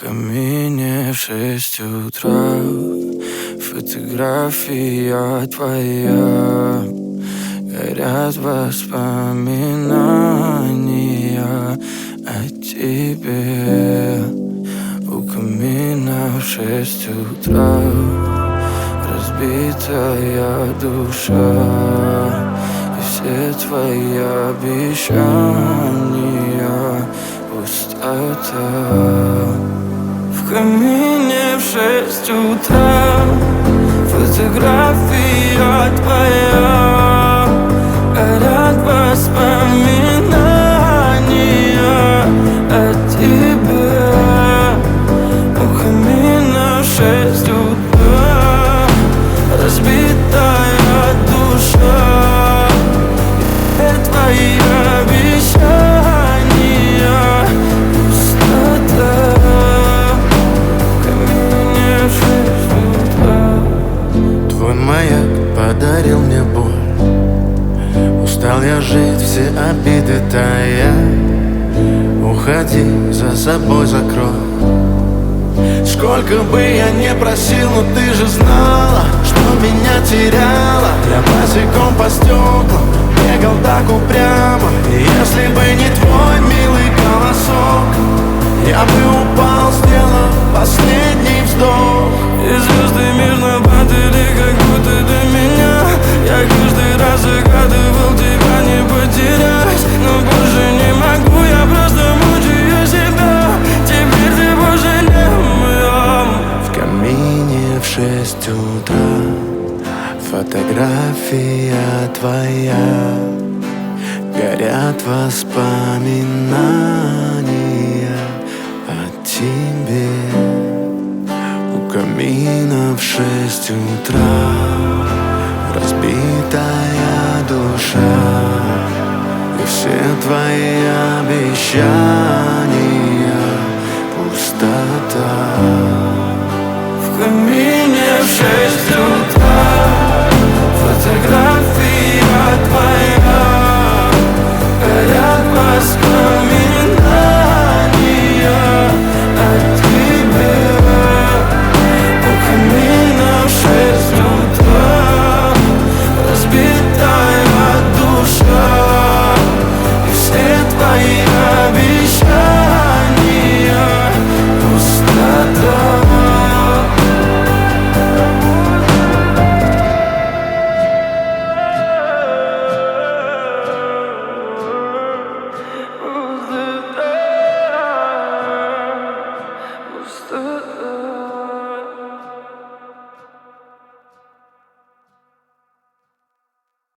камине в 6 утра фотография твоя. Горят воспоминания о тебе. У камина в 6 утра разбитая душа, и все твои обещания пустота. В камине в 6 утра фотография твоя. Горят воспоминания о тебе. У камина в 6 утра разбитая душа, и твои обещания пустота. В камине в 6 утра. Твой маяк подарил мне боль. Устал я жить, все обиды тая. Уходи, за собой закрой. Сколько бы я не просил, но ты же знала, что меня теряла. Я босиком по стеклам бегал так упрямо. И если бы не твой милый голосок, я бы упал, сделав последний вздох. И звезды мирно падали, как будто до меня. Я каждый раз загадывал тебя не потерять, но больше не могу, я просто мучаю себя. Теперь ты больше не моя. В камине в 6 утра фотография твоя. Горят воспоминания о тебе. У камина в 6 утра разбитая душа, и все твои обещания пустота. В камине в 6 утра фотография твоя. Горят воспоминания о тебе. У камина в 6 утра разбитая душа, и все твои обещания пустота. Пустота.